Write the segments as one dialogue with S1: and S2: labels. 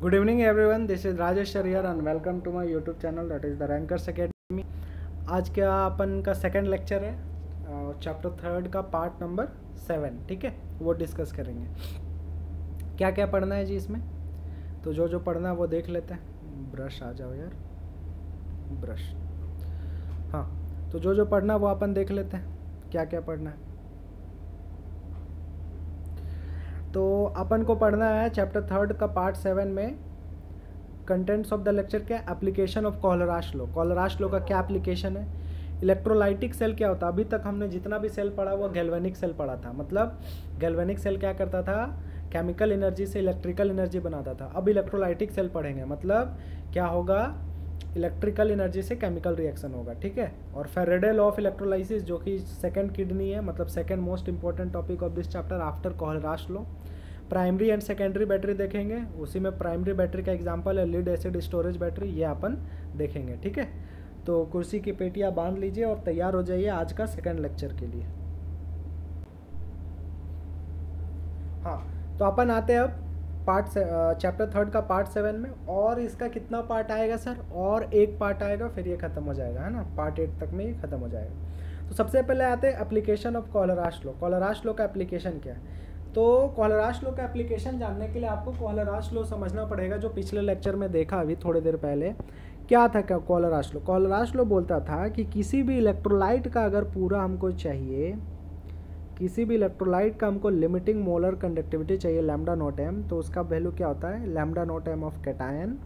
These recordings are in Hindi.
S1: Good evening everyone, this is Rajesh here and welcome to my YouTube channel that is the Rankers Academy। आज का अपन का सेकंड लेक्चर है चैप्टर थर्ड का पार्ट नंबर 7, ठीक है, वो डिस्कस करेंगे। क्या क्या पढ़ना है जी इसमें, तो जो पढ़ना है वो देख लेते हैं। ब्रश आ जाओ यार, ब्रश। हाँ, तो जो पढ़ना है वो अपन देख लेते हैं, क्या क्या पढ़ना है। तो अपन को पढ़ना है चैप्टर थर्ड का पार्ट 7 में कंटेंट्स ऑफ द लेक्चर क्या, application of Kohlrausch law. कोहलराश law का क्या एप्लीकेशन है, इलेक्ट्रोलाइटिक सेल क्या होता है। अभी तक हमने जितना भी सेल पढ़ा वो गैल्वेनिक सेल पढ़ा था। मतलब गैल्वेनिक सेल क्या करता था, केमिकल एनर्जी से इलेक्ट्रिकल एनर्जी बनाता था। अब इलेक्ट्रोलाइटिक सेल पढ़ेंगे, मतलब क्या होगा, इलेक्ट्रिकल एनर्जी से केमिकल रिएक्शन होगा, ठीक है। और फैराडे लॉ ऑफ इलेक्ट्रोलाइसिस जो कि सेकंड किडनी है, मतलब second most important topic of this chapter after Kohlrausch law. Primary and secondary battery देखेंगे, उसी में प्राइमरी बैटरी का एग्जांपल है लीड एसिड स्टोरेज बैटरी, ये अपन देखेंगे, ठीक है। तो कुर्सी की पेटियाँ बांध लीजिए और तैयार हो जाइए आज का सेकंड लेक्चर के लिए। हाँ, तो अपन आते हैं अब पार्ट चैप्टर थर्ड का पार्ट 7 में। और इसका कितना पार्ट आएगा सर, और एक पार्ट आएगा, फिर ये खत्म हो जाएगा, है ना। पार्ट 8 तक में ये खत्म हो जाएगा। तो सबसे पहले आते हैं application of Kohlrausch law. कोहलराश law का एप्लीकेशन क्या है, तो कोहलराश लॉ का एप्लीकेशन जानने के लिए आपको कोहलराश लॉ समझना पड़ेगा, जो पिछले लेक्चर में देखा अभी थोड़ी देर पहले। क्या था क्या कोहलराश लॉ, कोहलराश लॉ बोलता था कि किसी भी इलेक्ट्रोलाइट का अगर पूरा हमको चाहिए, किसी भी इलेक्ट्रोलाइट का हमको लिमिटिंग मोलर कंडक्टिविटी चाहिए लैम्डा नॉट एम, तो उसका वैल्यू क्या होता है, lambda naught M of cation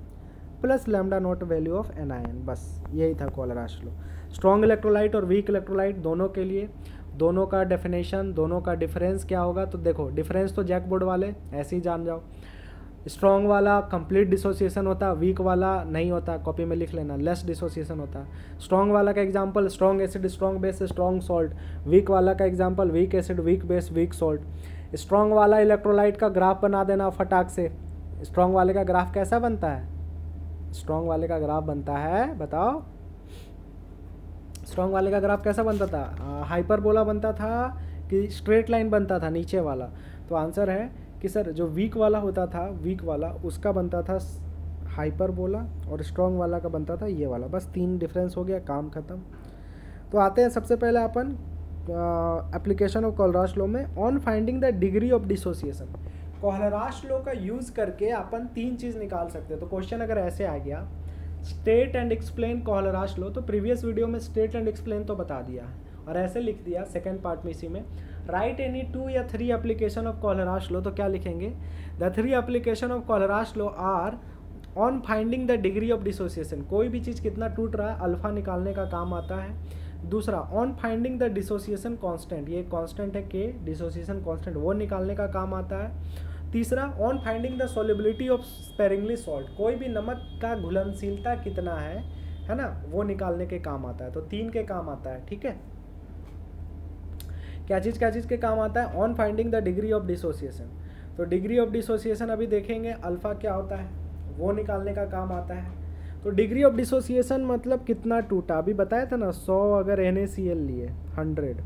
S1: plus lambda naught value of anion. बस यही था कोहलराश लॉ। स्ट्रॉन्ग इलेक्ट्रोलाइट और वीक इलेक्ट्रोलाइट दोनों के लिए, दोनों का डेफिनेशन, दोनों का डिफरेंस क्या होगा। तो देखो डिफरेंस तो जैक बोर्ड वाले ऐसे ही जान जाओ। स्ट्रॉन्ग वाला कंप्लीट डिसोसिएशन होता है, वीक वाला नहीं होता, कॉपी में लिख लेना, लेस डिसोसिएशन होता है। स्ट्रॉन्ग वाला का example strong acid strong base strong salt, weak वाला का example weak acid weak base weak salt. Strong वाला इलेक्ट्रोलाइट का ग्राफ बना देना फटाक से। स्ट्रॉन्ग वाले का ग्राफ कैसा बनता है, स्ट्रॉन्ग वाले का ग्राफ बनता है, बताओ स्ट्रॉन्ग वाले का ग्राफ कैसा बनता था, हाइपरबोला बनता था कि स्ट्रेट लाइन बनता था नीचे वाला। तो आंसर है कि सर जो वीक वाला होता था, वीक वाला उसका बनता था हाइपरबोला, और स्ट्रॉन्ग वाला का बनता था ये वाला। बस 3 डिफरेंस हो गया, काम खत्म। तो आते हैं सबसे पहले अपन एप्लीकेशन ऑफ कोहलराश लॉ में। On finding the degree of dissociation, Kohlrausch law का यूज़ करके अपन 3 चीज़ निकाल सकते हैं। तो क्वेश्चन अगर ऐसे आ गया, स्टेट एंड एक्सप्लेन कोहलराश लॉ, तो प्रीवियस वीडियो में स्टेट एंड एक्सप्लेन तो बता दिया है, और ऐसे लिख दिया सेकंड पार्ट में इसी में, राइट एनी 2 या 3 एप्लीकेशन ऑफ कोहलराश लॉ। तो क्या लिखेंगे, the 3 application of Kohlrausch law are on finding the degree of dissociation, कोई भी चीज़ कितना टूट रहा है अल्फा निकालने का काम आता है। दूसरा on finding the dissociation constant, ये कांस्टेंट है के, डिसोसिएशन कांस्टेंट, वो निकालने का काम आता है। तीसरा on finding the solubility of sparingly salt, कोई भी नमक का घुलनशीलता कितना है ना, वो निकालने के काम आता है। तो 3 के काम आता है, ठीक है। क्या चीज़ के काम आता है, on finding the degree of dissociation. तो डिग्री ऑफ डिसोसिएशन अभी देखेंगे, अल्फा क्या होता है वो निकालने का काम आता है। तो डिग्री ऑफ डिसोसिएशन मतलब कितना टूटा, अभी बताया था ना, 100 अगर NaCl लिए 100,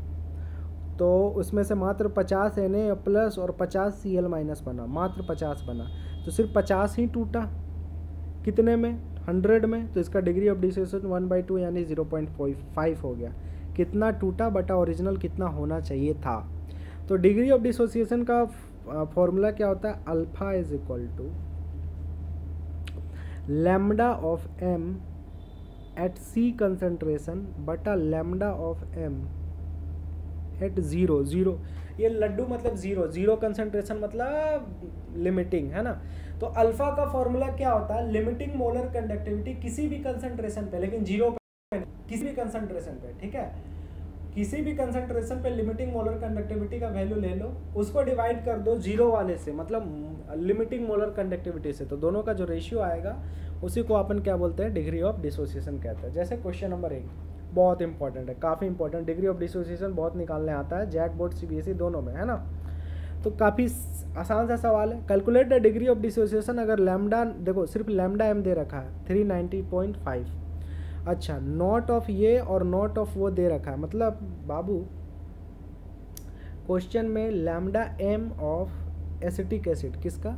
S1: तो उसमें से मात्र 50 Na प्लस और 50 Cl माइनस बना, मात्र 50 बना, तो सिर्फ 50 ही टूटा, कितने में, 100 में। तो इसका डिग्री ऑफ डिसोसिएशन 1/2 यानी 0.5 हो गया। कितना टूटा बटा ओरिजिनल कितना होना चाहिए था। तो डिग्री ऑफ डिसोसिएशन का फॉर्मूला क्या होता है, alpha is equal to lambda of M at C concentration बटा लैम्डा ऑफ एम एट 0। ये लड्डू मतलब 0 कंसंट्रेशन मतलब लिमिटिंग, है ना। तो अल्फा का फॉर्मूला क्या होता है, लिमिटिंग मोलर कंडक्टिविटी किसी भी कंसंट्रेशन पे, लेकिन 0 पे, किसी भी कंसंट्रेशन पे, ठीक है, किसी भी कंसंट्रेशन पे लिमिटिंग मोलर कंडक्टिविटी का वैल्यू ले लो, उसको डिवाइड कर दो 0 वाले से, मतलब लिमिटिंग मोलर कंडक्टिविटी से, तो दोनों का जो रेशियो आएगा उसी को अपन क्या बोलते हैं, डिग्री ऑफ डिसोसिएशन कहते हैं। जैसे क्वेश्चन नंबर 1 बहुत इंपॉर्टेंट है, काफ़ी इंपॉर्टेंट, डिग्री ऑफ डिसोसिएशन बहुत निकालने आता है, जैक बोर्ड CBSE दोनों में, है ना। तो काफ़ी आसान सा सवाल है, calculate the degree of dissociation. अगर लैम्डा, देखो सिर्फ लैम्डा एम दे रखा है 390.5, अच्छा नॉट ऑफ ये और नॉट ऑफ वो दे रखा है, मतलब बाबू क्वेश्चन में lambda M of acetic acid किसका,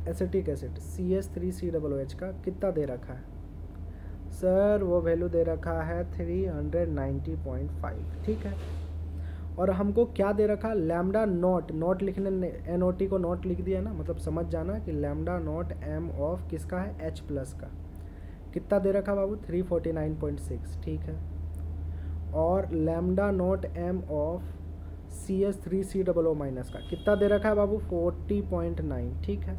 S1: एसिटिक एसिड CH3COOH का कितना दे रखा है सर? वो वैल्यू दे रखा है 390.5, ठीक है। और हमको क्या दे रखा, लैम्डा नॉट लिखने, NOT को नॉट लिख दिया ना, मतलब समझ जाना कि लैम्डा नॉट M ऑफ किसका है, H प्लस का। कितना दे रखा बाबू, 349.6, ठीक है। और lambda naught M of CH3COO minus का कितना दे रखा है बाबू, 40.9, ठीक है।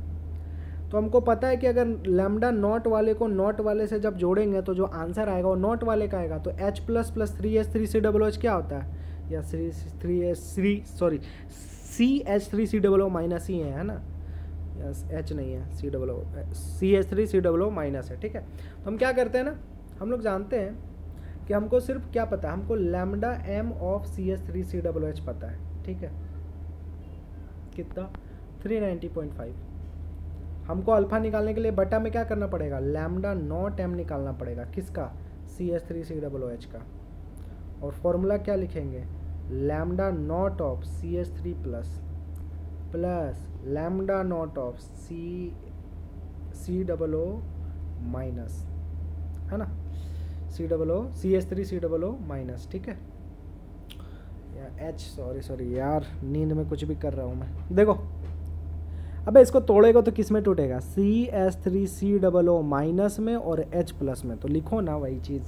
S1: तो हमको पता है कि अगर लैम्डा नॉट वाले को नॉट वाले से जब जोड़ेंगे तो जो आंसर आएगा वो नॉट वाले का आएगा। तो H प्लस प्लस 3H3COOH क्या होता है, या CH3COO माइनस ही है ना, यस H नहीं है, CH3COO माइनस है, ठीक है। तो हम क्या करते हैं ना, हम लोग जानते हैं कि हमको सिर्फ क्या पता है, हमको लैम्डा M ऑफ CH3COOH पता है, ठीक है। कितना, 390.5। हमको अल्फा निकालने के लिए बटा में क्या करना पड़ेगा, लैम्डा नॉट M निकालना पड़ेगा, किसका, CH3COOH का। और फॉर्मूला क्या लिखेंगे, lambda naught of CH3 plus lambda not of COO minus, है ना, CH3COO माइनस, ठीक है। या H, सॉरी यार, नींद में कुछ भी कर रहा हूँ मैं। देखो अबे इसको तोड़ेगा तो किस में टूटेगा, CH3COO माइनस में और H प्लस में। तो लिखो ना वही चीज़,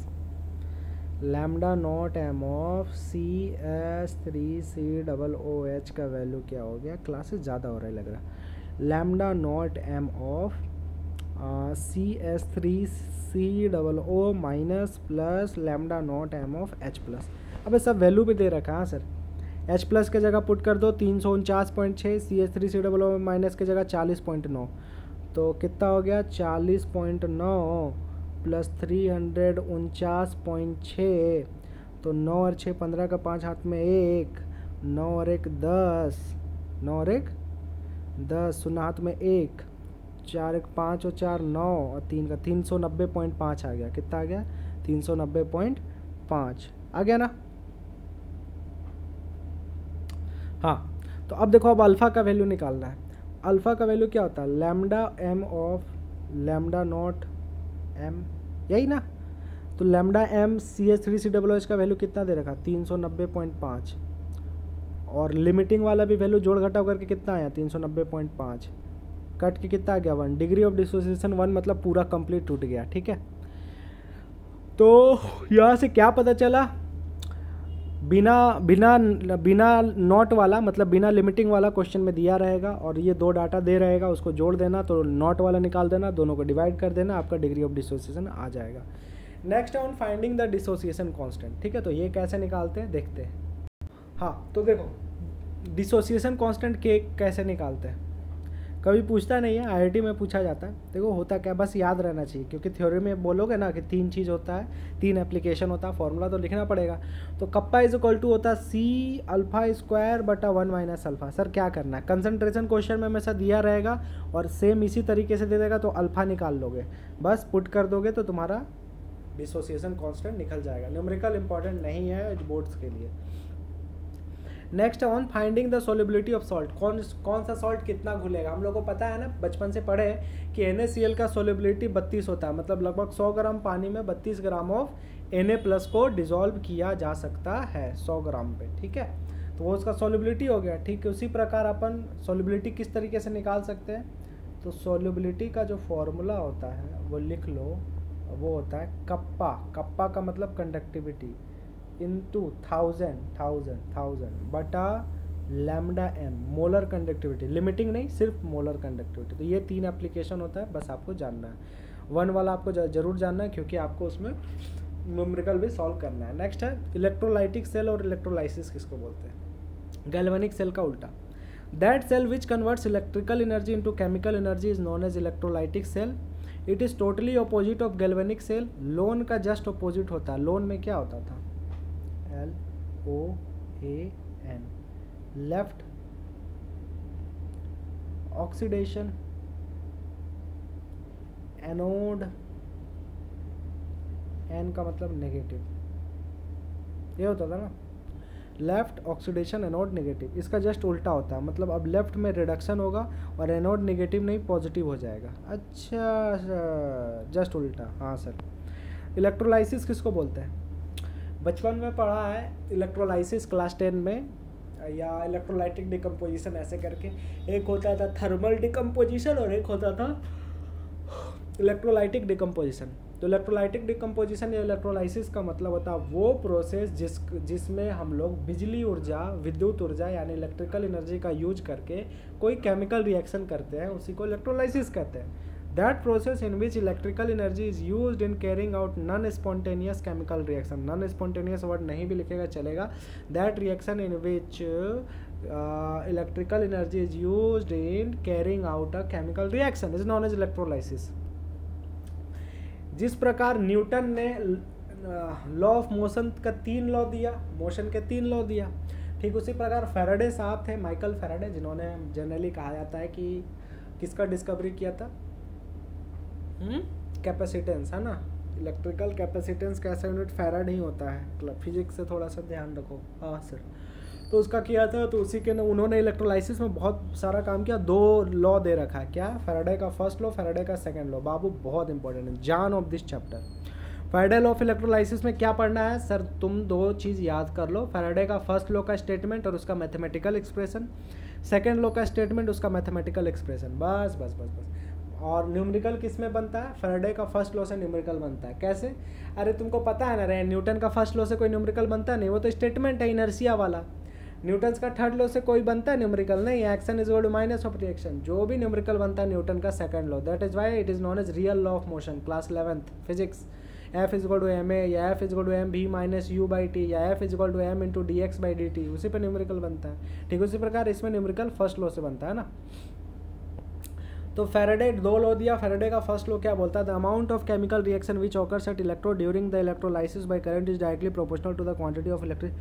S1: लैम्डा नॉट M ऑफ CH3COOH का वैल्यू क्या हो गया, क्लासेस ज़्यादा हो रहा है लग रहा है, lambda naught M of CH3COO minus plus lambda naught M of H plus. अबे सब वैल्यू भी दे रखा है सर, H प्लस के जगह पुट कर दो 349.6, CH3COO माइनस के जगह 40.9, तो कितना हो गया 40.9 प्लस 349.6, तो 9 और 6 15 का 5 हाथ में 1, 9 और 1 10, 9 और 1 10, 0 हाथ में 1, 4 1 5 और 4 9 और 3 का 390.5 आ गया। कितना आ गया, 390.5 आ गया ना। हाँ, तो अब देखो, अब अल्फ़ा का वैल्यू निकालना है। अल्फ़ा का वैल्यू क्या होता है, lambda M of lambda naught M, यही ना। तो लैम्डा M CH3COOH का वैल्यू कितना दे रखा, 390.5, और लिमिटिंग वाला भी वैल्यू जोड़ घटाव करके कितना आया, 390.5, कट के कितना आ गया 1, डिग्री ऑफ डिसोसिएशन 1, मतलब पूरा कंप्लीट टूट गया, ठीक है। तो यहाँ से क्या पता चला, बिना नॉट वाला, मतलब बिना लिमिटिंग वाला क्वेश्चन में दिया रहेगा और ये दो डाटा दे रहेगा, उसको जोड़ देना, तो नॉट वाला निकाल देना, दोनों को डिवाइड कर देना, आपका डिग्री ऑफ डिसोसिएशन आ जाएगा। Next on finding the dissociation constant, ठीक है। तो ये कैसे निकालते हैं देखते हैं। हाँ, तो देखो डिसोसिएशन कांस्टेंट के कैसे निकालते हैं, कभी पूछता नहीं है, IIT में पूछा जाता है। देखो होता क्या, बस याद रहना चाहिए, क्योंकि थ्योरी में बोलोगे ना कि 3 चीज़ होता है, 3 एप्लीकेशन होता है, फॉर्मूला तो लिखना पड़ेगा। तो कप्पा इज इक्वल टू होता है C अल्फा स्क्वायर बटा 1 माइनस अल्फा। सर क्या करना है, कंसंट्रेशन क्वेश्चन में हमेशा दिया रहेगा और सेम इसी तरीके से दे देगा, तो अल्फा निकाल लोगे, बस पुट कर दोगे तो तुम्हारा डिसोसिएशन कांस्टेंट निकल जाएगा। न्यूमेरिकल इंपॉर्टेंट नहीं है बोर्ड्स के लिए। Next on finding the solubility of salt, कौन सा सॉल्ट कितना घुलेगा। हम लोग को पता है ना, बचपन से पढ़े कि NaCl का सोलिबिलिटी 32 होता है, मतलब लगभग 100 ग्राम पानी में 32 ग्राम ऑफ Na प्लस को डिजोल्व किया जा सकता है 100 ग्राम पे, ठीक है। तो वो उसका सोलिबिलिटी हो गया, ठीक है। उसी प्रकार अपन सोलिबिलिटी किस तरीके से निकाल सकते हैं, तो सोलिबिलिटी का जो फॉर्मूला होता है वो लिख लो, वो होता है कप्पा का मतलब कंडक्टिविटी इंटू 1000 बटा lambda M, molar conductivity, limiting नहीं, सिर्फ मोलर कंडक्टिविटी। तो ये 3 एप्लीकेशन होता है, बस आपको जानना है। 1 वाला आपको जरूर जानना है, क्योंकि आपको उसमें न्यूमेरिकल भी सॉल्व करना है। नेक्स्ट है इलेक्ट्रोलाइटिक सेल और इलेक्ट्रोलाइसिस किसको बोलते हैं, गैल्वेनिक सेल का उल्टा। That cell which converts electrical energy into chemical energy is known as electrolytic cell. It is totally opposite of galvanic cell. Loan का जस्ट अपोजिट होता है। लोन में क्या होता था, LOAN, left oxidation, anode, N का मतलब नेगेटिव, ये होता था ना। लेफ्ट ऑक्सीडेशन एनोड नेगेटिव, इसका जस्ट उल्टा होता है, मतलब अब लेफ्ट में रिडक्शन होगा और एनोड नेगेटिव नहीं पॉजिटिव हो जाएगा। अच्छा, जस्ट उल्टा। हाँ सर। इलेक्ट्रोलाइसिस किसको बोलते हैं? बचपन में पढ़ा है इलेक्ट्रोलाइसिस क्लास 10 में, या इलेक्ट्रोलाइटिक डिकम्पोजिशन ऐसे करके, एक होता था थर्मल डिकम्पोजिशन और एक होता था इलेक्ट्रोलाइटिक डिकम्पोजिशन। तो इलेक्ट्रोलाइटिक डिकम्पोजिशन या इलेक्ट्रोलाइसिस का मतलब होता है वो प्रोसेस जिसमें हम लोग बिजली ऊर्जा, विद्युत ऊर्जा यानी इलेक्ट्रिकल एनर्जी का यूज करके कोई केमिकल रिएक्शन करते हैं, उसी को इलेक्ट्रोलाइसिस कहते हैं। That process in which electrical energy is used in carrying out non spontaneous chemical reaction. Non spontaneous word नहीं भी लिखेगा चलेगा। That reaction in which electrical energy is used in carrying out a chemical reaction is known as electrolysis. जिस प्रकार न्यूटन ने लॉ ऑफ मोशन का 3 लॉ दिया, मोशन के 3 लॉ दिया, ठीक उसी प्रकार फैराडे साहब थे, माइकल फैराडे, जिन्होंने जनरली कहा जाता है कि किसका डिस्कवरी किया था? कैपेसिटेंस, है ना। इलेक्ट्रिकल कैपेसिटेंस का ऐसा यूनिट फैराड ही होता है। फिजिक्स से थोड़ा सा ध्यान रखो। हाँ सर। तो उसका किया था, तो उसी के उन्होंने इलेक्ट्रोलाइसिस में बहुत सारा काम किया। 2 लॉ दे रखा है, क्या? फैराडे का फर्स्ट लॉ, फैराडे का सेकंड लॉ। बाबू बहुत इंपॉर्टेंट है, जान of this chapter. Faraday law of electrolysis में क्या पढ़ना है सर? तुम 2 चीज़ याद कर लो, फैराडे का फर्स्ट लॉ का स्टेटमेंट और उसका मैथमेटिकल एक्सप्रेशन, सेकेंड लॉ का स्टेटमेंट, उसका मैथमेटिकल एक्सप्रेशन, बस बस बस बस। और न्यूमेरिकल किस में बनता है? फैराडे का फर्स्ट लॉ से न्यूमेरिकल बनता है। कैसे? अरे तुमको पता है ना रे, न्यूटन का फर्स्ट लॉ से कोई न्यूमेरिकल बनता नहीं, वो तो स्टेटमेंट है इनर्शिया वाला। न्यूटन का थर्ड लॉ से कोई बनता है न्यूमेरिकल? नहीं, action is equal to minus of reaction. जो भी न्यूमेरिकल बनता है न्यूटन का second law, that is why it is known as real law of motion, class 11th physics. F is equal to M A, या F is equal to M भी माइनस यू बाई टी, या F is equal to M into D X by D T, उसी पर न्यूमेरिकल बनता है। ठीक उसी प्रकार इसमें न्यूमेरिकल फर्स्ट लॉ से बनता है ना। तो फैराडे 2 लॉ दिया। फैराडे का फर्स्ट लॉ क्या बोलता है? The amount of chemical reaction which occurs at electrode during the electrolysis by current is directly proportional to the quantity of electric.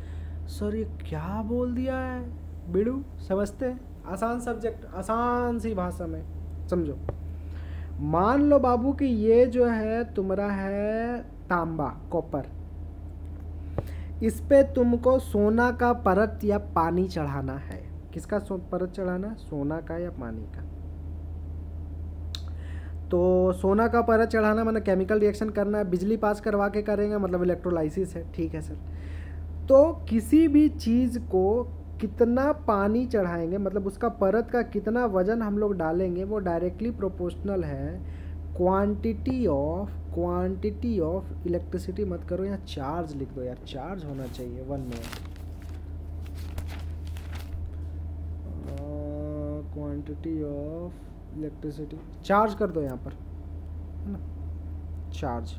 S1: Sir ये क्या बोल दिया है बिड़ू? समझते हैं? आसान सब्जेक्ट, आसान सी भाषा में समझो। मान लो बाबू कि ये जो है तुम्हारा है तांबा, कॉपर, इस पे तुमको सोना का परत या पानी चढ़ाना है। किसका परत चढ़ाना है? सोना का या पानी का। तो सोना का परत चढ़ाना मतलब केमिकल रिएक्शन करना है, बिजली पास करवा के करेंगे, मतलब इलेक्ट्रोलाइसिस है। ठीक है सर। तो किसी भी चीज़ को कितना पानी चढ़ाएंगे, मतलब उसका परत का कितना वजन हम लोग डालेंगे, वो डायरेक्टली प्रोपोर्शनल है क्वांटिटी ऑफ इलेक्ट्रिसिटी। मत करो यहाँ चार्ज लिख दो यार, चार्ज होना चाहिए 1 में। क्वांटिटी ऑफ इलेक्ट्रिसिटी चार्ज कर दो यहाँ पर, है ना। चार्ज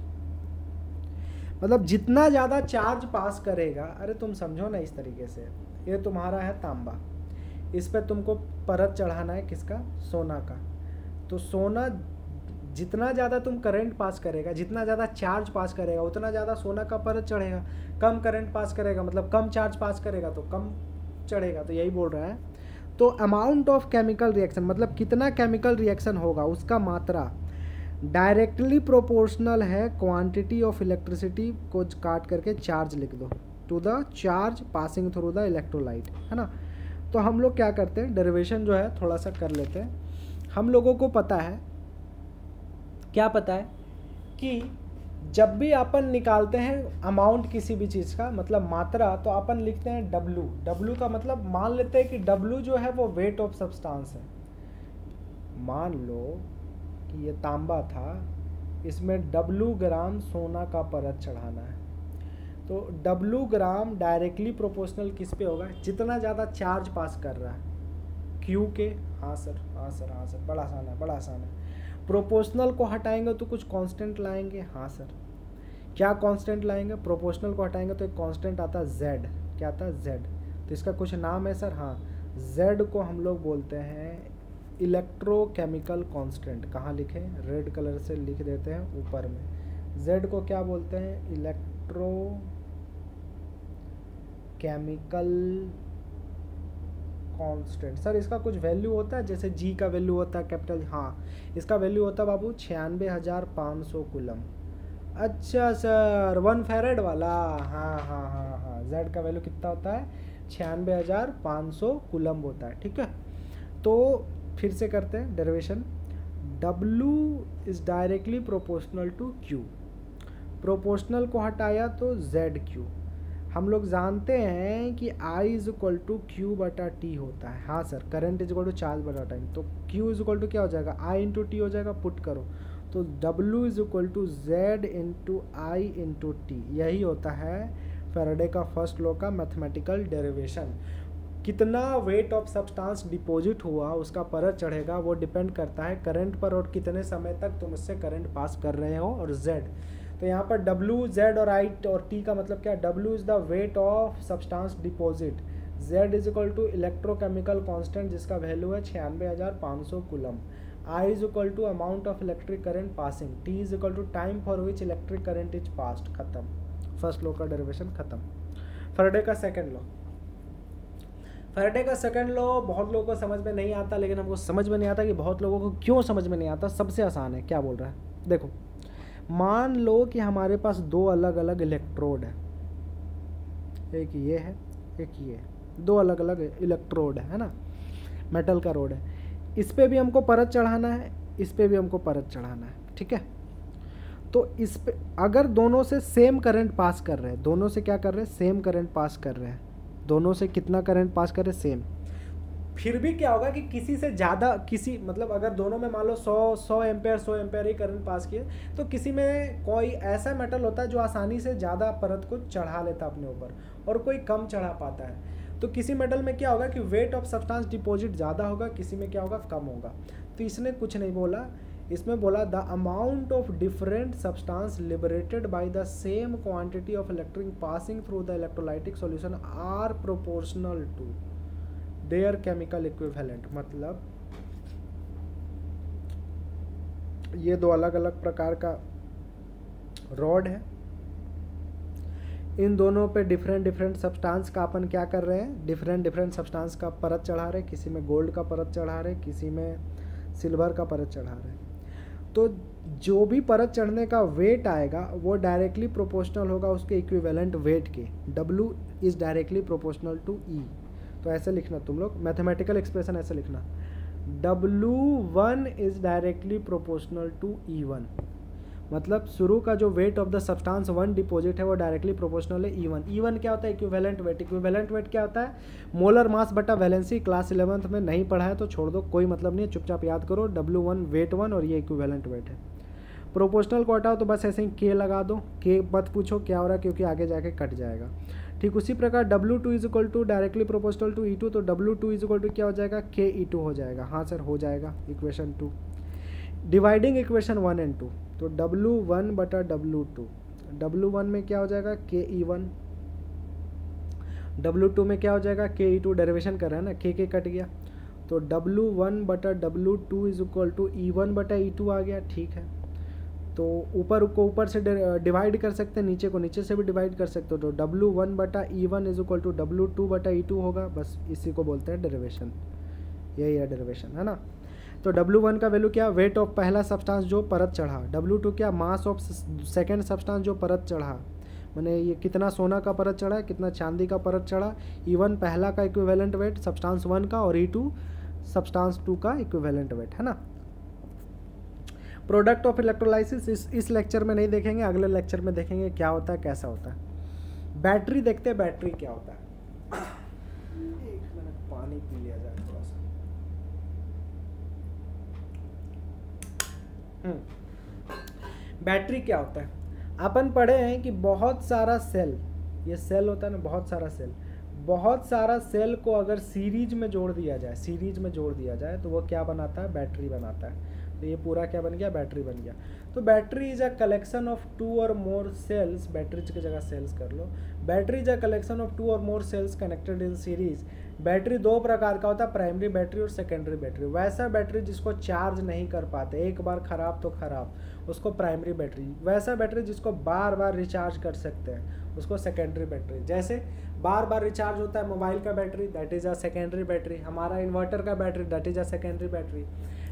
S1: मतलब जितना ज़्यादा चार्ज पास करेगा, अरे तुम समझो ना इस तरीके से, ये तुम्हारा है तांबा, इस पे तुमको परत चढ़ाना है किसका? सोना का। तो सोना जितना ज़्यादा तुम करंट पास करेगा, जितना ज़्यादा चार्ज पास करेगा, उतना ज़्यादा सोना का परत चढ़ेगा। कम करंट पास करेगा मतलब कम चार्ज पास करेगा तो कम चढ़ेगा। तो यही बोल रहा है। तो अमाउंट ऑफ केमिकल रिएक्शन मतलब कितना केमिकल रिएक्शन होगा, उसका मात्रा डायरेक्टली प्रोपोर्शनल है क्वांटिटी ऑफ इलेक्ट्रिसिटी को काट करके चार्ज लिख दो, to the charge passing through the electrolyte, है ना। तो हम लोग क्या करते हैं, डेरिवेशन जो है थोड़ा सा कर लेते हैं। हम लोगों को पता है, क्या पता है कि जब भी अपन निकालते हैं अमाउंट किसी भी चीज़ का, मतलब मात्रा, तो अपन लिखते हैं W। W का मतलब मान लेते हैं कि W जो है वो वेट ऑफ सब्सटेंस है। मान लो कि ये तांबा था, इसमें W ग्राम सोना का परत चढ़ाना है। तो W ग्राम डायरेक्टली प्रोपोर्शनल किस पे होगा? जितना ज़्यादा चार्ज पास कर रहा है Q के। हाँ सर, हाँ सर, हाँ सर, बड़ा आसान है, बड़ा आसान है। प्रोपोर्शनल को हटाएंगे तो कुछ कांस्टेंट लाएंगे। हाँ सर, क्या कांस्टेंट लाएंगे? प्रोपोर्शनल को हटाएंगे तो एक कांस्टेंट आता है Z। क्या आता है? Z। तो इसका कुछ नाम है सर? हाँ, Z को हम लोग बोलते हैं इलेक्ट्रोकेमिकल कांस्टेंट। कहाँ लिखे? रेड कलर से लिख देते हैं ऊपर में। Z को क्या बोलते हैं? Electrochemical constant. सर इसका कुछ वैल्यू होता है? जैसे G का वैल्यू होता है कैपिटल, हाँ, इसका वैल्यू होता है बाबू 96,500 कूलम। अच्छा सर, 1 फैरेड वाला। हाँ हाँ हाँ हाँ, Z का वैल्यू कितना होता है? 96,500 कूलम्ब होता है, ठीक है। तो फिर से करते हैं derivation. W is directly proportional to Q, proportional को हटाया तो ZQ। हम लोग जानते हैं कि I is equal to Q बटा T होता है। हाँ सर, current is equal to charge बटा टाइम, तो Q इज इक्वल टू क्या हो जाएगा, I इंटू T हो जाएगा, पुट करो तो W is equal to Z into I into T। यही होता है फैराडे का फर्स्ट लॉ का मैथमेटिकल डेरिवेशन। कितना वेट ऑफ सब्सटेंस डिपॉजिट हुआ उसका परत चढ़ेगा, वो डिपेंड करता है करंट पर और कितने समय तक तुम इससे करंट पास कर रहे हो, और Z। तो यहाँ पर W, Z और I और T का मतलब क्या है, W is the weight of substance deposit, Z is equal to electrochemical constant जिसका वैल्यू है 96,500 coulomb, I is equal to amount of electric current passing, T is equal to time for which electric current is passed. खत्म, फर्स्ट लॉ का डेरिवेशन खत्म। फैराडे का सेकंड लॉ, फैराडे का सेकंड लॉ बहुत लोगों को समझ में नहीं आता, लेकिन हमको समझ में नहीं आता कि बहुत लोगों को क्यों समझ में नहीं आता। सबसे आसान है, क्या बोल रहा है देखो, मान लो कि हमारे पास दो अलग अलग इलेक्ट्रोड है, एक ये है एक ये है, दो अलग अलग इलेक्ट्रोड है ना, मेटल का रोड है, इस पे भी हमको परत चढ़ाना है, इस पे भी हमको परत चढ़ाना है, ठीक है। तो इस पे अगर दोनों से सेम करंट पास कर रहे हैं, दोनों से क्या कर रहे हैं, सेम करंट पास कर रहे हैं, दोनों से कितना करंट पास कर रहे हैं, सेम, फिर भी क्या होगा कि किसी से ज़्यादा, किसी मतलब अगर दोनों में मान लो 100 एम्पेयर ही करंट पास किए, तो किसी में कोई ऐसा मेटल होता है जो आसानी से ज़्यादा परत को चढ़ा लेता है अपने ऊपर, और कोई कम चढ़ा पाता है। तो किसी मेटल में क्या होगा कि वेट ऑफ सब्सटेंस डिपॉजिट ज़्यादा होगा, किसी में क्या होगा, कम होगा। तो इसने कुछ नहीं बोला, इसमें बोला the amount of different substance liberated by the same quantity of electric passing through the electrolytic solution are proportional to their chemical equivalent. मतलब ये दो अलग अलग प्रकार का रॉड है, इन दोनों पे डिफरेंट सब्सटेंस का अपन क्या कर रहे हैं, डिफरेंट सब्सटेंस का परत चढ़ा रहे हैं, किसी में गोल्ड का परत चढ़ा रहे हैं, किसी में सिल्वर का परत चढ़ा रहे हैं। तो जो भी परत चढ़ने का वेट आएगा वो डायरेक्टली प्रोपोर्शनल होगा उसके इक्विवेलेंट वेट के। W is directly proportional to E। तो ऐसे लिखना तुम लोग, मैथमेटिकल एक्सप्रेशन ऐसे लिखना, W1 is directly proportional to E1। मतलब शुरू का जो weight of the substance 1 deposit है वो डायरेक्टली प्रोपोर्शनल है E1। E1 क्या होता है, इक्विवेलेंट वेट। इक्विवेलेंट वेट क्या होता है, मोलर मास बटा वैलेंसी। क्लास 11th में नहीं पढ़ा है तो छोड़ दो, कोई मतलब नहीं है, चुपचाप याद करो, W1 वेट 1 और ये इक्विवेलेंट वेट है। प्रोपोर्शनल को हटाओ तो बस ऐसे ही K लगा दो, K मत पूछो क्या हो रहा है क्योंकि आगे जाके कट जाएगा। ठीक उसी प्रकार W2 is equal to directly proportional to E2, तो W2 इज इक्वल टू क्या हो जाएगा, KE2 हो जाएगा। हाँ सर हो जाएगा, इक्वेशन 2। डिवाइडिंग इक्वेशन 1 एंड 2, तो W1 बटा W2, W1 में क्या हो जाएगा, KE1, W2 में क्या हो जाएगा, KE2। डेरिवेशन कर रहे हैं ना, K कट गया, तो W1 बटा W2 is equal to E1 बटा E2 आ गया। ठीक है, तो ऊपर को ऊपर से डिवाइड कर सकते हैं, नीचे को नीचे से भी डिवाइड कर सकते हो, तो W1 बटा E1 is equal to W2 बटा E2 होगा। बस इसी को बोलते हैं डेरिवेशन, यही है डेरिवेशन, है ना। तो W1 का वैल्यू क्या, वेट ऑफ पहला सब्सटेंस जो परत चढ़ा, W2 क्या, मास ऑफ सेकंड सब्सटेंस जो परत चढ़ा, मैंने ये कितना सोना का परत चढ़ा है, कितना चांदी का परत चढ़ा। E1 पहला का इक्विवेलेंट वेट सब्सटेंस 1 का, और E2 सब्सटेंस 2 का इक्विवेलेंट वेट, है ना। प्रोडक्ट ऑफ इलेक्ट्रोलाइसिस इस लेक्चर में नहीं देखेंगे, अगले लेक्चर में देखेंगे क्या होता है, कैसा होता है। बैटरी देखते हैं, बैटरी क्या होता है। एक मिनट पानी पी लिया जाए थोड़ा सा। बैटरी क्या होता है, अपन पढ़े हैं कि बहुत सारा सेल, ये सेल होता है ना, बहुत सारा सेल को अगर सीरीज में जोड़ दिया जाए, तो वो क्या बनाता है, बैटरी बनाता है। तो ये पूरा क्या बन गया, बैटरी बन गया। तो battery is a collection of 2 और मोर सेल्स, बैटरीज की जगह सेल्स कर लो। Battery is a collection of 2 और more cells connected in series. Battery दो प्रकार का होता है, प्राइमरी बैटरी और सेकेंडरी बैटरी। वैसा बैटरी जिसको चार्ज नहीं कर पाते, एक बार खराब तो खराब, उसको प्राइमरी बैटरी। वैसा बैटरी जिसको बार बार रिचार्ज कर सकते हैं, उसको सेकेंडरी बैटरी। जैसे बार बार रिचार्ज होता है मोबाइल का battery, that is a secondary battery. हमारा इन्वर्टर का battery, that is a secondary battery.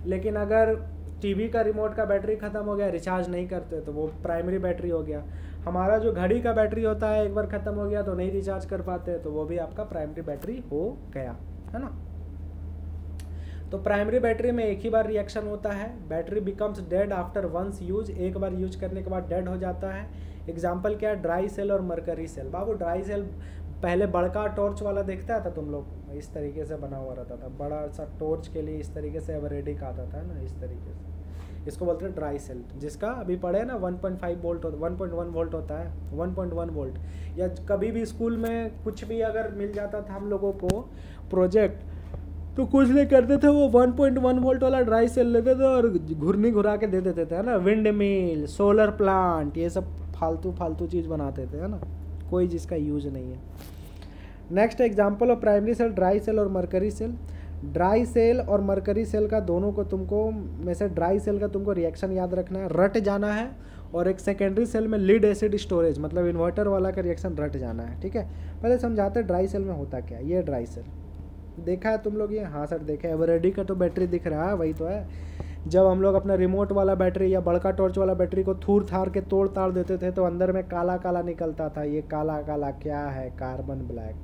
S1: लेकिन अगर टीवी का रिमोट का बैटरी ख़त्म हो गया, रिचार्ज नहीं करते तो वो प्राइमरी बैटरी हो गया। हमारा जो घड़ी का बैटरी होता है एक बार ख़त्म हो गया तो नहीं रिचार्ज कर पाते तो वो भी आपका प्राइमरी बैटरी हो गया, है ना। तो प्राइमरी बैटरी में एक ही बार रिएक्शन होता है, battery becomes dead after once use, एक बार यूज करने के बाद डेड हो जाता है। एग्जाम्पल क्या है, ड्राई सेल और मरकरी सेल। बाबू ड्राई सेल पहले बड़का टॉर्च वाला देखता था तुम लोग, इस तरीके से बना हुआ रहता था, बड़ा सा टॉर्च के लिए इस तरीके से एवरेडिक आता था ना, इस तरीके से, इसको बोलते हैं ड्राई सेल, जिसका अभी पढ़े ना 1.5 वोल्ट 1.1 वोल्ट होता है, 1.1 वोल्ट। या कभी भी स्कूल में कुछ भी अगर मिल जाता था हम लोगों को प्रोजेक्ट, तो कुछ नहीं करते थे, वो 1.1 वोल्ट वाला ड्राई सेल लेते थे और घुरनी घुरा के दे देते थे, है ना। विंड मिल, सोलर प्लांट, ये सब फालतू चीज़ बनाते थे, है ना, कोई जिसका यूज नहीं है। Next example of primary cell, dry cell और मरकरी सेल। ड्राई सेल और मरकरी सेल का दोनों को तुमको में से ड्राई सेल का तुमको रिएक्शन याद रखना है, रट जाना है, और एक सेकेंडरी सेल में लीड एसिड स्टोरेज मतलब इन्वर्टर वाला का रिएक्शन रट जाना है, ठीक है। पहले समझाते हैं ड्राई सेल में होता क्या है। ये ड्राई सेल देखा है तुम लोग, ये हाँ सर देखा है, एवरेडी का तो बैटरी दिख रहा है, वही तो है। जब हम लोग अपना रिमोट वाला बैटरी या बड़का टॉर्च वाला बैटरी को थूर थार के तोड़ ताड़ देते थे तो अंदर में काला काला निकलता था। ये काला काला क्या है, कार्बन ब्लैक,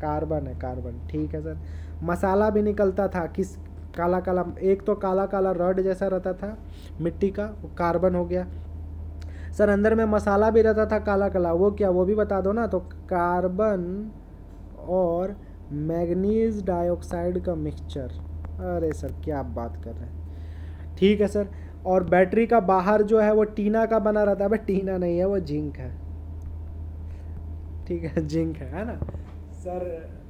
S1: कार्बन है, कार्बन, ठीक है सर। मसाला भी निकलता था, किस काला काला, एक तो काला काला रड जैसा रहता था मिट्टी का, वो कार्बन हो गया। सर अंदर में मसाला भी रहता था काला काला, वो क्या, वो भी बता दो ना। तो कार्बन और मैग्नीज डाइऑक्साइड का मिक्सचर। अरे सर क्या आप बात कर रहे हैं, ठीक है सर। और बैटरी का बाहर जो है वो टीना का बना रहता है, भाई टीना नहीं है, वो जिंक है, ठीक है, जिंक है ना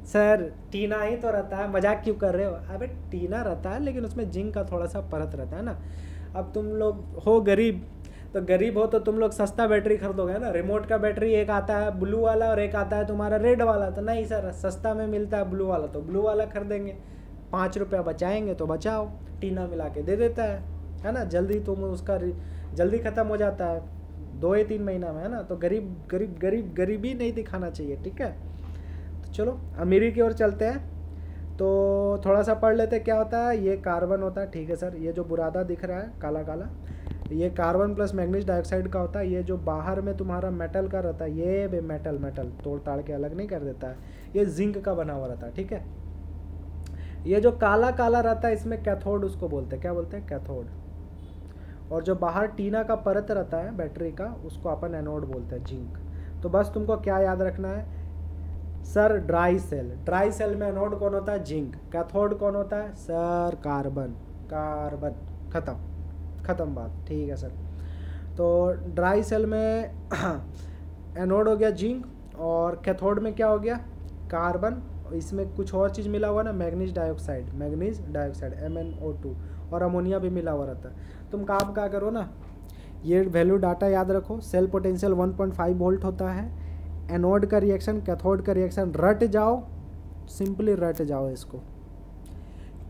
S1: सर टीना ही तो रहता है, मजाक क्यों कर रहे हो। अबे टीना रहता है लेकिन उसमें जिंक का थोड़ा सा परत रहता है ना। अब तुम लोग हो गरीब, तो गरीब हो तो तुम लोग सस्ता बैटरी खरीदोगे ना। रिमोट का बैटरी एक आता है ब्लू वाला और एक आता है तुम्हारा रेड वाला, तो नहीं सर सस्ता में मिलता है ब्लू वाला, तो ब्लू वाला खरीदेंगे, 5 रुपया बचाएंगे तो बचाओ, टीना मिला के दे देता है ना। जल्दी तुम उसका जल्दी ख़त्म हो जाता है, 2 या 3 महीना में, है ना। तो गरीबी नहीं दिखाना चाहिए, ठीक है। तो चलो अमीरी की ओर चलते हैं, तो थोड़ा सा पढ़ लेते क्या होता है। ये कार्बन होता है, ठीक है सर। ये जो बुरादा दिख रहा है काला काला, ये कार्बन प्लस मैग्नीज डाइऑक्साइड का होता है। ये जो बाहर में तुम्हारा मेटल का रहता है, ये बे मेटल तोड़ ताड़ के अलग नहीं कर देता है, ये जिंक का बना हुआ रहता है, ठीक है। ये जो काला काला रहता है इसमें कैथोड उसको बोलते हैं, क्या बोलते हैं, कैथोड। और जो बाहर टीना का परत रहता है बैटरी का, उसको अपन एनोड बोलते हैं, जिंक। तो बस तुमको क्या याद रखना है सर, ड्राई सेल में एनोड कौन होता है, जिंक। कैथोड कौन होता है सर, कार्बन, खत्म बात, ठीक है सर। तो ड्राई सेल में एनोड हो गया जिंक, और कैथोड में क्या हो गया, कार्बन। इसमें कुछ और चीज़ मिला हुआ ना, मैग्नीज डाइऑक्साइड MnO2, और अमोनिया भी मिला हुआ रहता है। तुम काम क्या करो ना, ये वैल्यू डाटा याद रखो। सेल पोटेंशियल 1.5 वोल्ट होता है, एनोड का रिएक्शन कैथोड का रिएक्शन रट जाओ, सिंपली रट जाओ इसको।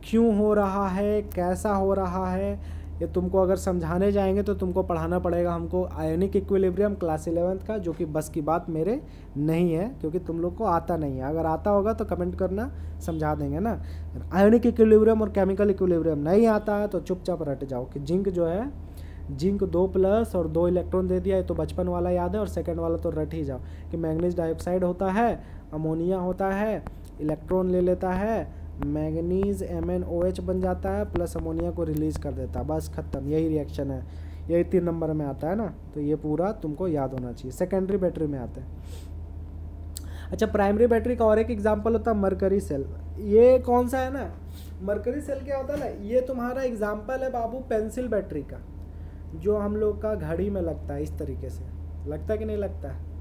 S1: क्यों हो रहा है, कैसा हो रहा है, ये तुमको अगर समझाने जाएंगे तो तुमको पढ़ाना पड़ेगा हमको आयोनिक इक्विलिब्रियम क्लास 11th का, जो कि बस की बात मेरे नहीं है, क्योंकि तुम लोग को आता नहीं है। अगर आता होगा तो कमेंट करना, समझा देंगे ना। आयोनिक इक्विलिब्रियम और केमिकल इक्विलिब्रियम नहीं आता है तो चुपचाप रट जाओ कि जिंक जो है, जिंक 2+ और 2 इलेक्ट्रॉन दे दिया है, तो बचपन वाला याद है, और सेकंड वाला तो रट ही जाओ कि मैग्नीज डाइऑक्साइड होता है, अमोनिया होता है, इलेक्ट्रॉन ले लेता है, मैग्नीज MnOH बन जाता है, प्लस अमोनिया को रिलीज कर देता है, बस खत्म, यही रिएक्शन है, यही 3 नंबर में आता है ना। तो ये पूरा तुमको याद होना चाहिए, सेकेंडरी बैटरी में आता है। अच्छा, प्राइमरी बैटरी का और एक एग्जांपल होता है मरकरी सेल। ये कौन सा है ना, मरकरी सेल क्या होता है ना, ये तुम्हारा एग्जाम्पल है बाबू पेंसिल बैटरी का, जो हम लोग का घड़ी में लगता है, इस तरीके से लगता है कि नहीं लगता है।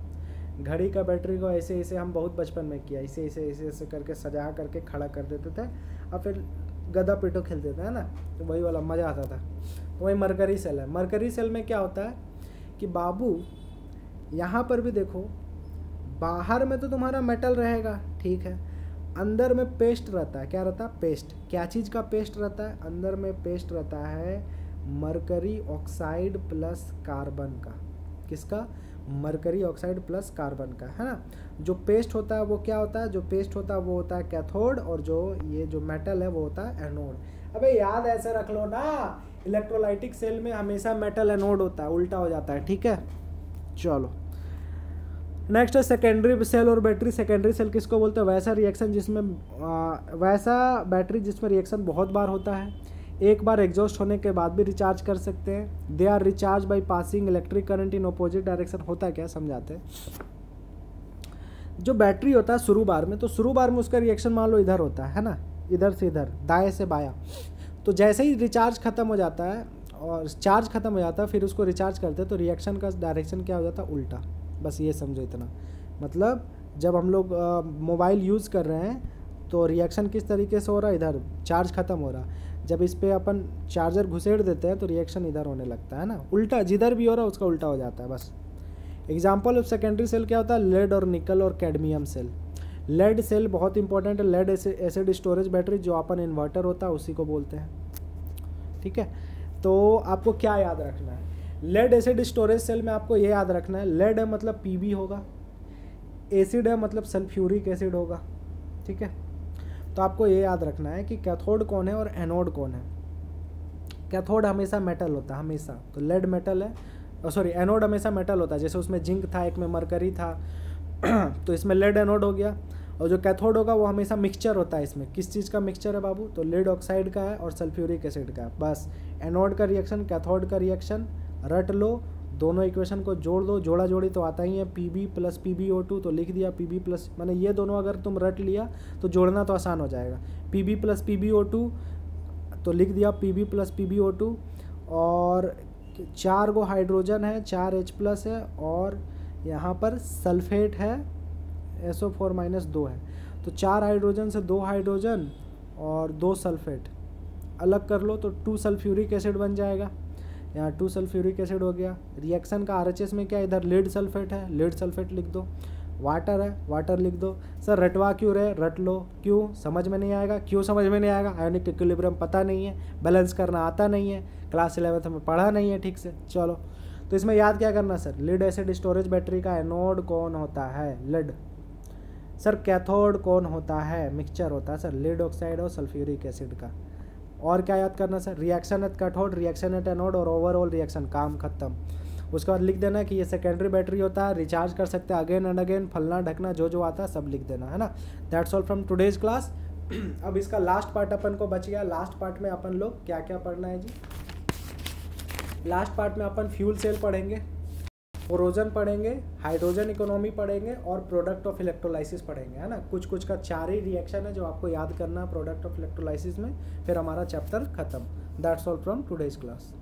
S1: घड़ी का बैटरी को ऐसे ऐसे हम बहुत बचपन में किया, ऐसे करके सजा करके खड़ा कर देते थे, और फिर गदा पेटो खेलते थे, है ना। तो वही वाला मज़ा आता था। तो वही मरकरी सेल है। मरकरी सेल में क्या होता है कि बाबू यहाँ पर भी देखो, बाहर में तो तुम्हारा मेटल रहेगा, ठीक है, अंदर में पेस्ट रहता है। क्या रहता है, पेस्ट। क्या चीज़ का पेस्ट रहता है, अंदर में पेस्ट रहता है मरकरी ऑक्साइड प्लस कार्बन का। किसका, मरकरी ऑक्साइड प्लस कार्बन का, है ना। जो पेस्ट होता है वो क्या होता है, जो पेस्ट होता है वो होता है कैथोड, और जो ये जो मेटल है वो होता है एनोड। अबे याद ऐसे रख लो ना, इलेक्ट्रोलाइटिक सेल में हमेशा मेटल एनोड होता है, उल्टा हो जाता है, ठीक है। चलो नेक्स्ट है सेकेंडरी सेल और बैटरी। सेकेंडरी सेल किसको बोलते हैं? वैसा रिएक्शन जिसमें वैसा बैटरी जिसमें रिएक्शन बहुत बार होता है, एक बार एग्जॉस्ट होने के बाद भी रिचार्ज कर सकते हैं। They are recharge by passing electric current in opposite direction. होता है क्या, समझाते हैं। जो बैटरी होता है शुरू बार में, तो शुरू बार में उसका रिएक्शन मान लो इधर होता है ना, इधर से इधर, दाएं से बायां। तो जैसे ही रिचार्ज खत्म हो जाता है और चार्ज खत्म हो जाता है, फिर उसको रिचार्ज करते हैं, तो रिएक्शन का डायरेक्शन क्या हो जाता है? उल्टा। बस ये समझो इतना। मतलब जब हम लोग मोबाइल यूज़ कर रहे हैं तो रिएक्शन किस तरीके से हो रहा है? इधर चार्ज खत्म हो रहा। जब इस पर अपन चार्जर घुसेड़ देते हैं तो रिएक्शन इधर होने लगता है ना, उल्टा। जिधर भी हो रहा है उसका उल्टा हो जाता है बस। एग्जाम्पल ऑफ सेकेंडरी सेल क्या होता है? लेड और निकल और कैडमियम सेल। लेड सेल बहुत इंपॉर्टेंट है। लेड एसिड स्टोरेज बैटरी जो अपन इन्वर्टर होता है उसी को बोलते हैं, ठीक है। तो आपको क्या याद रखना है? लेड एसिड स्टोरेज सेल में आपको ये याद रखना है, लेड है मतलब पीबी होगा, एसिड है मतलब सल्फ्यूरिक एसिड होगा, ठीक है। तो आपको ये याद रखना है कि कैथोड कौन है और एनोड कौन है। कैथोड हमेशा मेटल होता है, हमेशा। तो लेड मेटल है, सॉरी एनोड हमेशा मेटल होता है। जैसे उसमें जिंक था, एक में मरकरी था तो इसमें लेड एनोड हो गया। और जो कैथोड होगा वो हमेशा मिक्सचर होता है। इसमें किस चीज़ का मिक्सचर है बाबू? तो लेड ऑक्साइड का है और सल्फ्यूरिक एसिड का। बस एनोड का रिएक्शन, कैथोड का रिएक्शन रट लो, दोनों इक्वेशन को जोड़ दो। जोड़ा जोड़ी तो आता ही है, पीबी प्लस PbO2, तो लिख दिया पीबी प्लस, मैंने ये दोनों अगर तुम रट लिया तो जोड़ना तो आसान हो जाएगा। पीबी प्लस PbO2 तो लिख दिया पीबी प्लस PbO2। और 4 गो हाइड्रोजन है, 4 H+ है, और यहाँ पर सल्फेट है, SO4- 2 है। तो 4 हाइड्रोजन से 2 हाइड्रोजन और 2 सल्फेट अलग कर लो तो 2 सल्फ्यूरिक एसिड बन जाएगा। यहाँ 2 सल्फ्यूरिक एसिड हो गया। रिएक्शन का RHS में क्या, इधर लीड सल्फेट है, लीड सल्फेट लिख दो। वाटर है, वाटर लिख दो। सर रटवा क्यों रहे? रट लो। क्यों? समझ में नहीं आएगा। क्यों समझ में नहीं आएगा? आयोनिक इक्विलिब्रियम पता नहीं है, बैलेंस करना आता नहीं है, क्लास 11th में पढ़ा नहीं है ठीक से। चलो तो इसमें याद क्या करना sir? Lead acid storage battery का एनोड कौन होता है? लेड। सर कैथोड कौन होता है? मिक्सचर होता है सर, लीड ऑक्साइड और सल्फ्यूरिक एसिड का। और क्या याद करना sir? Reaction at cathode, reaction at anode और ओवरऑल रिएक्शन, काम खत्म। उसके बाद लिख देना कि ये सेकेंडरी बैटरी होता है, रिचार्ज कर सकते हैं अगेन एंड अगेन, फलना ढकना जो जो आता है सब लिख देना, है ना। That's all from today's class. अब इसका लास्ट पार्ट अपन को बच गया। लास्ट पार्ट में अपन लोग क्या क्या पढ़ना है जी? लास्ट पार्ट में अपन फ्यूल सेल पढ़ेंगे, ओरोजन पढ़ेंगे, हाइड्रोजन इकोनॉमी पढ़ेंगे और प्रोडक्ट ऑफ इलेक्ट्रोलाइसिस पढ़ेंगे, है ना। कुछ कुछ का 4 ही रिएक्शन है जो आपको याद करना है प्रोडक्ट ऑफ इलेक्ट्रोलाइसिस में, फिर हमारा चैप्टर खत्म। That's all from today's class.